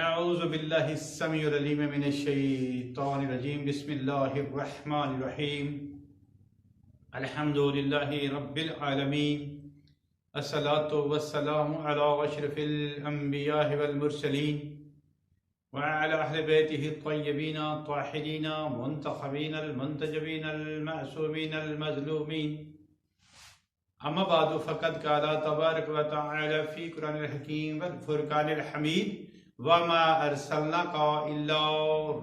اعوذ باللہ السمیع العلیم من الشیطان الرجیم بسم اللہ الرحمن الرحیم الحمد للہ رب العالمین الصلاة والسلام علی اشرف الانبیاء والمرسلین وعلى اہل بیتہ الطیبین الطاہرین منتخبین المنتجبین المعصومین المظلومین اما بعد فقد قال تبارک و تعالی فی قرآن الحکیم والفرقان الحمید وَمَا أَرْسَلْنَاكَ إِلَّا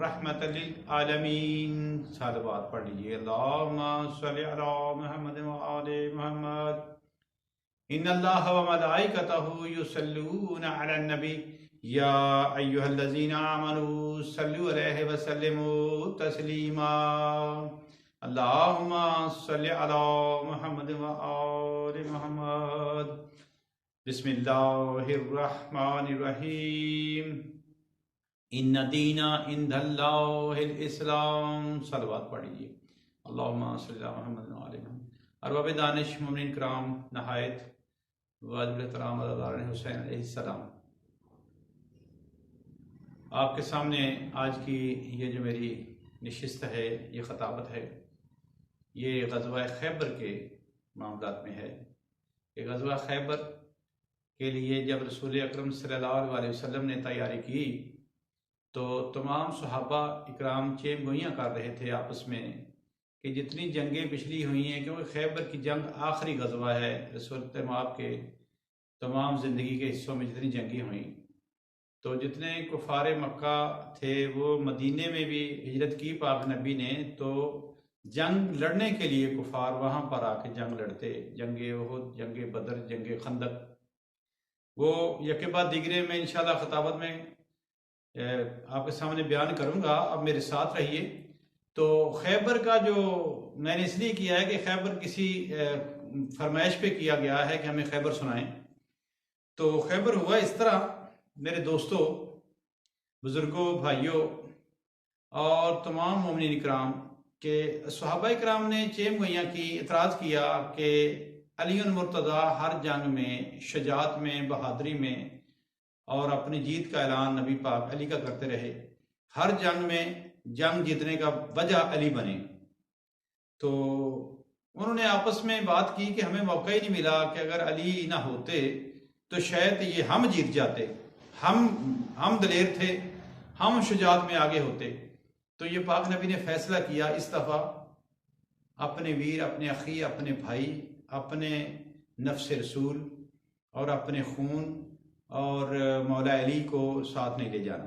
رَحْمَةً لِلْعَالَمِينَ صلوات پڑھ لیجئے اللہم صلی علی محمد وآل محمد ان اللہ وملائکتہ یصلون علی النبی یا ایہا الذین آمنوا صلوا علیہ وسلموا تسلیما اللہم صلی علی محمد وآل محمد بسم اللہ الرحمن الرحیم ان دین عند اللہ الاسلام صلوات پڑھ لیجئے اللہم صلی اللہ محمد وعلی محمد۔ ارباب دانش مومنین کرام، نہایت واجب الاحترام علیہ حسین علیہ السلام، آپ کے سامنے آج کی یہ جو میری نشست ہے، یہ خطابت ہے، یہ غزوہ خیبر کے معاملات میں ہے۔ یہ غزوہ خیبر کے لیے جب رسول اکرم صلی اللہ علیہ وسلم نے تیاری کی تو تمام صحابہ اکرام چیم گوئیاں کر رہے تھے آپس میں کہ جتنی جنگیں پچھلی ہوئی ہیں، کیونکہ خیبر کی جنگ آخری غزوہ ہے رسول مآب کے تمام زندگی کے حصوں میں جتنی جنگیں ہوئیں، تو جتنے کفار مکہ تھے وہ مدینے میں بھی ہجرت کی پاک نبی نے، تو جنگ لڑنے کے لیے کفار وہاں پر آ کے جنگ لڑتے، جنگ احد، جنگ بدر، جنگ خندق، وہ یکے بعد دیگرے میں انشاءاللہ خطابت میں آپ کے سامنے بیان کروں گا۔ اب میرے ساتھ رہیے۔ تو خیبر کا جو میں نے اس لیے کیا ہے کہ خیبر کسی فرمائش پہ کیا گیا ہے کہ ہمیں خیبر سنائیں، تو خیبر ہوا اس طرح میرے دوستوں، بزرگوں، بھائیوں اور تمام مومنین کرام کہ صحابہ کرام نے چیم گوئیاں کی، اعتراض کیا کہ علی المرتضیٰ ہر جنگ میں، شجاعت میں، بہادری میں اور اپنی جیت کا اعلان نبی پاک علی کا کرتے رہے، ہر جنگ میں جنگ جیتنے کا وجہ علی بنے۔ تو انہوں نے آپس میں بات کی کہ ہمیں موقع ہی نہیں ملا کہ اگر علی نہ ہوتے تو شاید یہ ہم جیت جاتے، ہم دلیر تھے، ہم شجاعت میں آگے ہوتے۔ تو یہ پاک نبی نے فیصلہ کیا اس دفعہ اپنے ویر، اپنے اخی، اپنے بھائی، اپنے نفس رسول اور اپنے خون اور مولا علی کو ساتھ نہیں لے جانا۔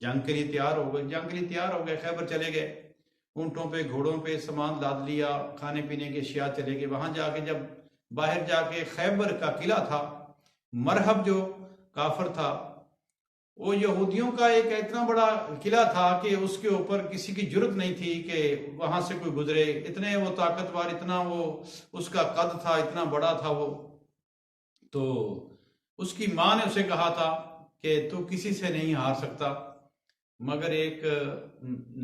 جنگ کے لیے تیار ہو گئے، خیبر چلے گئے، اونٹوں پہ، گھوڑوں پہ سامان لاد لیا، کھانے پینے کے اشیاء چلے گئے۔ وہاں جا کے جب باہر جا کے خیبر کا قلعہ تھا، مرحب جو کافر تھا، وہ یہودیوں کا ایک اتنا بڑا قلعہ تھا کہ اس کے اوپر کسی کی جرت نہیں تھی کہ وہاں سے کوئی گزرے، اتنے وہ طاقتور، اتنا وہ اس کا قد تھا، اتنا بڑا تھا وہ۔ تو اس کی ماں نے اسے کہا تھا کہ تو کسی سے نہیں ہار سکتا، مگر ایک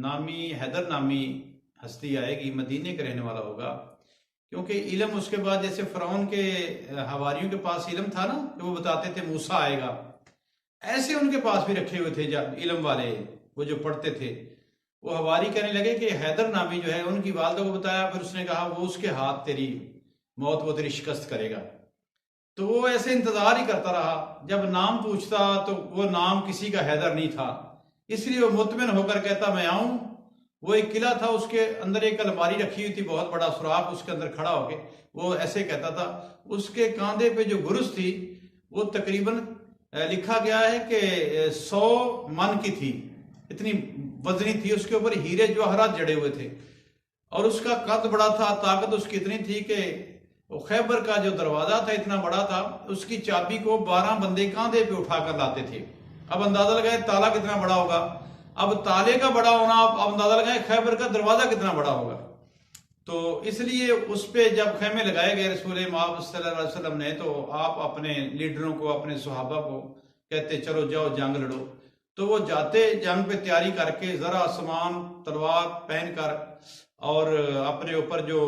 نامی، حیدر نامی ہستی آئے گی، مدینے کا رہنے والا ہوگا، کیونکہ علم اس کے بعد جیسے فرعون کے حواریوں کے پاس علم تھا نا کہ وہ بتاتے تھے موسیٰ آئے گا، ایسے ان کے پاس بھی رکھے ہوئے تھے علم والے، وہ جو پڑھتے تھے۔ وہ حواری کہنے لگے کہ حیدر نامی جو ہے، ان کی والدہ کو بتایا، پھر اس نے کہا وہ اس کے ہاتھ تیری موت، وہ تیری شکست کرے گا۔ تو وہ ایسے انتظار ہی کرتا رہا، جب نام پوچھتا تو وہ نام کسی کا حیدر نہیں تھا، اس لیے وہ مطمئن ہو کر کہتا میں آؤں۔ وہ ایک قلعہ تھا، اس کے اندر ایک الماری رکھی ہوئی تھی، بہت بڑا سوراخ، اس کے اندر کھڑا ہو کے وہ ایسے کہتا تھا۔ اس کے کاندھے پہ جو گرز تھی وہ تقریباً لکھا گیا ہے کہ 100 من کی تھی، اتنی وزنی تھی، اس کے اوپر ہیرے جواہرات جڑے ہوئے تھے، اور اس کا قد بڑا تھا، طاقت اس کی اتنی تھی کہ خیبر کا جو دروازہ تھا اتنا بڑا تھا، اس کی چابی کو 12 بندے کاندھے پہ اٹھا کر لاتے تھے۔ اب اندازہ لگائے تالا کتنا بڑا ہوگا، اب تالے کا بڑا ہونا، اب اندازہ لگائے خیبر کا دروازہ کتنا بڑا ہوگا۔ تو اس لیے اس پہ جب خیمے لگائے گئے رسول مآب صلی اللہ علیہ وسلم نے، تو آپ اپنے لیڈروں کو، اپنے صحابہ کو کہتے چلو جاؤ جنگ لڑو۔ تو وہ جاتے، جنگ پہ تیاری کر کے، ذرا سامان، تلوار پہن کر اور اپنے اوپر جو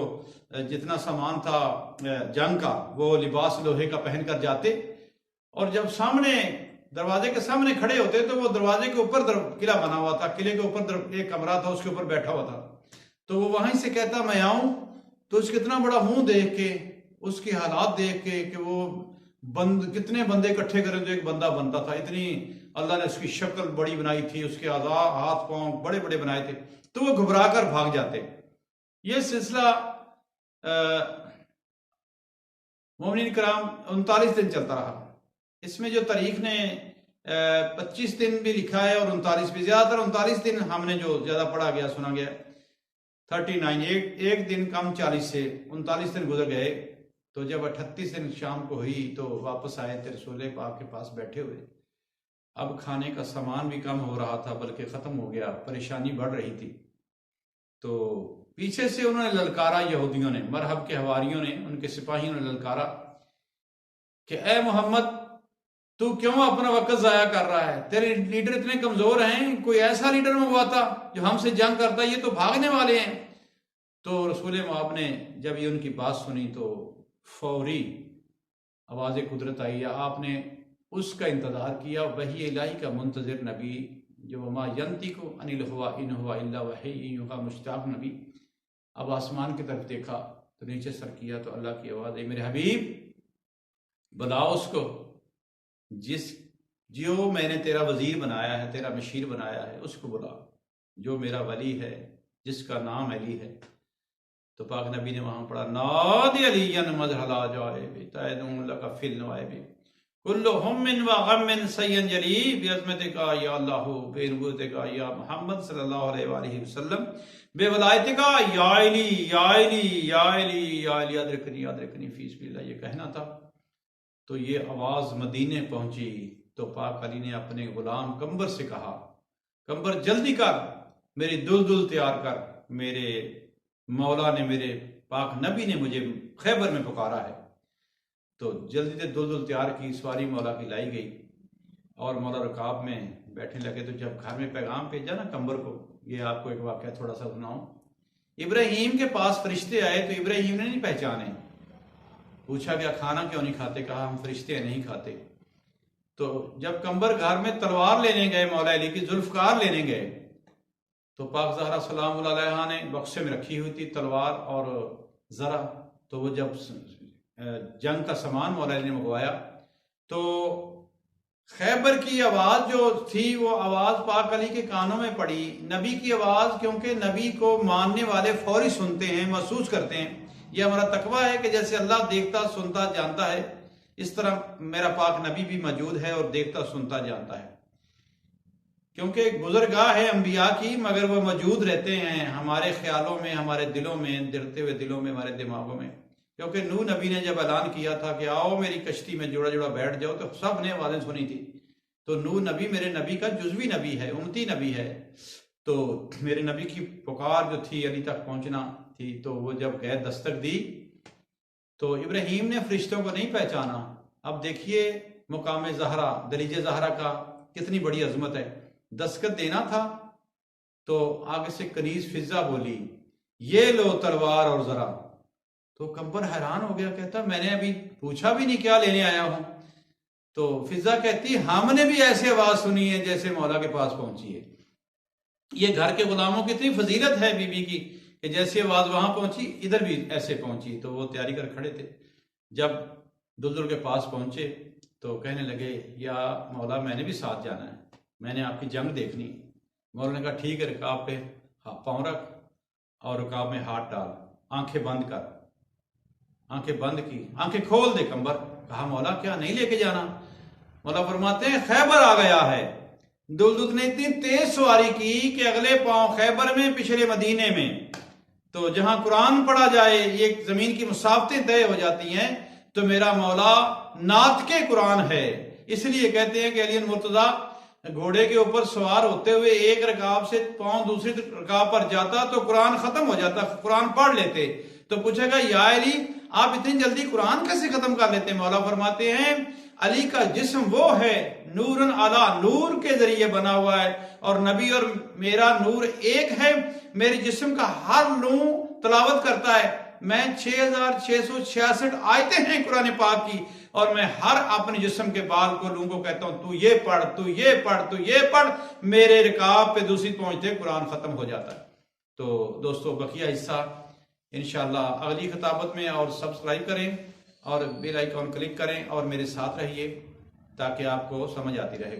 جتنا سامان تھا جنگ کا، وہ لباس لوہے کا پہن کر جاتے، اور جب سامنے دروازے کے سامنے کھڑے ہوتے تو وہ دروازے کے اوپر قلعہ بنا ہوا تھا، قلعے کے اوپر ایک کمرہ تھا، اس کے اوپر بیٹھا ہوا تھا، تو وہ وہیں سے کہتا میں آؤں تو اس کتنا بڑا منہ دیکھ کے، اس کی حالات دیکھ کے کہ وہ کتنے بندے اکٹھے کریں تو ایک بندہ بنتا تھا، اتنی اللہ نے اس کی شکل بڑی بنائی تھی، اس کے اعضاء ہاتھ پاؤں بڑے بڑے بنائے تھے، تو وہ گھبرا کر بھاگ جاتے۔ یہ سلسلہ مومنین کرام 39 دن چلتا رہا۔ اس میں جو تاریخ نے 25 دن بھی لکھا ہے اور 39 بھی، زیادہ تر 39 دن ہم نے جو زیادہ پڑھا گیا سنا گیا، 39 ایک دن کم 40 سے 39 دن گزر گئے۔ تو جب 38 دن شام کو ہوئی تو واپس آئے تو رسول پاک کے پاس بیٹھے ہوئے، اب کھانے کا سامان بھی کم ہو رہا تھا بلکہ ختم ہو گیا، پریشانی بڑھ رہی تھی۔ تو پیچھے سے انہوں نے للکارا، یہودیوں نے، مرحب کے حواریوں نے، ان کے سپاہیوں نے للکارا کہ اے محمد تو کیوں اپنا وقت ضائع کر رہا ہے؟ تیرے لیڈر اتنے کمزور ہیں، کوئی ایسا لیڈر منگواتا جو ہم سے جنگ کرتا، یہ تو بھاگنے والے ہیں۔ تو رسول مآب نے جب یہ ان کی بات سنی تو فوری آواز قدرت آئی، آپ نے اس کا انتظار کیا، وحی الہی کا منتظر نبی جو وما ینطق عن الہوا ان ہوا الا وحی یوحی، مشتاق نبی، اب آسمان کی طرف دیکھا تو نیچے سر کیا تو اللہ کی آواز ہے، میرے حبیب بلاؤ اس کو جو میں نے تیرا وزیر بنایا ہے، تیرا مشیر بنایا ہے، اس کو بلا، جو میرا ولی ہے، جس کا نام علی ہے۔ تو پاک نبی نے وہاں پڑھا نادی علی مذہلا جائے تائدون لک فی النوائب کل ہم و غم سین جلی بعظمتک یا اللہ، بے نبوتک یا محمد صلی اللہ علیہ وآلہ وسلم، بے ولایتک یا علی یا علی یا علی یا علی ادرکنی ادرکنی فی سبیل اللہ، یہ کہنا تھا۔ تو یہ آواز مدینے پہنچی تو پاک علی نے اپنے غلام کمبر سے کہا، کمبر جلدی کر، میری دلدل تیار کر، میرے مولا نے، میرے پاک نبی نے مجھے خیبر میں پکارا ہے۔ تو جلدی سے دلدل تیار کی، سواری مولا کی لائی گئی اور مولا رکاب میں بیٹھنے لگے۔ تو جب گھر میں پیغام بھیجا نا کمبر کو، یہ آپ کو ایک واقعہ تھوڑا سا سناؤں۔ ابراہیم کے پاس فرشتے آئے تو ابراہیم نے نہیں پہچانے، پوچھا گیا کھانا کیوں نہیں کھاتے، کہا ہم فرشتے ہیں نہیں کھاتے۔ تو جب کمبر گھر میں تلوار لینے گئے، مولا علی کی ذوالفقار لینے گئے، تو پاک زہرا سلام اللہ علیہا نے بکسے میں رکھی ہوئی تھی تلوار اور ذرا، تو وہ جب جنگ کا سامان مولا علی نے منگوایا تو خیبر کی آواز جو تھی وہ آواز پاک علی کے کانوں میں پڑی، نبی کی آواز، کیونکہ نبی کو ماننے والے فوری سنتے ہیں، محسوس کرتے ہیں۔ یہ ہمارا تقویٰ ہے کہ جیسے اللہ دیکھتا سنتا جانتا ہے، اس طرح میرا پاک نبی بھی موجود ہے اور دیکھتا سنتا جانتا ہے، کیونکہ گزرگاہ ہے انبیاء کی مگر وہ موجود رہتے ہیں ہمارے خیالوں میں، ہمارے دلوں میں، ڈرتے ہوئے دلوں میں، ہمارے دماغوں میں۔ کیونکہ نوح نبی نے جب اعلان کیا تھا کہ آؤ میری کشتی میں جوڑا جوڑا بیٹھ جاؤ، تو سب نے آوازیں سنی تھی۔ تو نوح نبی میرے نبی کا جزوی نبی ہے، امتی نبی ہے، تو میرے نبی کی پکار جو تھی علی تک پہنچنا تھی، تو وہ جب گئے دستک دی تو ابراہیم نے فرشتوں کو نہیں پہچانا۔ اب دیکھیے مقام زہرا، دریج زہرا کا کتنی بڑی عظمت ہے، دستخط دینا تھا تو آگے سے کنیز فضہ بولی یہ لو تلوار اور ذرا، تو کمبر حیران ہو گیا، کہتا میں نے ابھی پوچھا بھی نہیں کیا لینے آیا ہوں۔ تو فضہ کہتی ہم نے بھی ایسی آواز سنی ہے جیسے مولا کے پاس پہنچی ہے۔ یہ گھر کے غلاموں کی اتنی فضیلت ہے بی بی کی کہ جیسی آواز وہاں پہنچی ادھر بھی ایسے پہنچی۔ تو وہ تیاری کر کھڑے تھے، جب دلدل کے پاس پہنچے تو کہنے لگے یا مولا میں نے بھی ساتھ جانا ہے، میں نے آپ کی جنگ دیکھنی۔ مولا نے کہا ٹھیک ہے، رکاب پہ پاؤں رکھ اور رکاب میں ہاتھ ڈال، آنکھیں بند کر۔ آنکھیں بند کی، آنکھیں کھول دے کمبر۔ کہا مولا کیا نہیں لے کے جانا؟ مولا فرماتے ہیں خیبر آ گیا ہے۔ دلدل نے اتنی تیز سواری کی کہ اگلے پاؤں خیبر میں، پچھلے مدینے میں۔ تو جہاں قرآن پڑھا جائے یہ زمین کی مسافتیں طے ہو جاتی ہیں۔ تو میرا مولا ناطق قرآن ہے، اس لیے کہتے ہیں کہ علی مرتضیٰ گھوڑے کے اوپر سوار ہوتے ہوئے ایک رکاب سے پاؤں دوسری رکاب پر جاتا تو قرآن ختم ہو جاتا، قرآن پڑھ لیتے۔ تو پوچھے گا یا علی آپ اتنی جلدی قرآن کیسے ختم کر لیتے؟ مولا فرماتے ہیں علی کا جسم وہ ہے نورن علی نور کے ذریعے بنا ہوا ہے، اور نبی اور میرا نور ایک ہے۔ میرے جسم کا ہر لوں تلاوت کرتا ہے۔ میں 6666 آیتیں ہیں قرآن پاک کی، اور میں ہر اپنے جسم کے بال کو لوگوں کو کہتا ہوں تو یہ پڑھ، تو یہ پڑھ، تو یہ پڑھ، میرے رکاب پہ دوسری پہنچتے قرآن ختم ہو جاتا ہے۔ تو دوستو بقیہ حصہ انشاءاللہ اگلی خطابت میں، اور سبسکرائب کریں اور بیل آئیکن کلک کریں اور میرے ساتھ رہیے تاکہ آپ کو سمجھ آتی رہے۔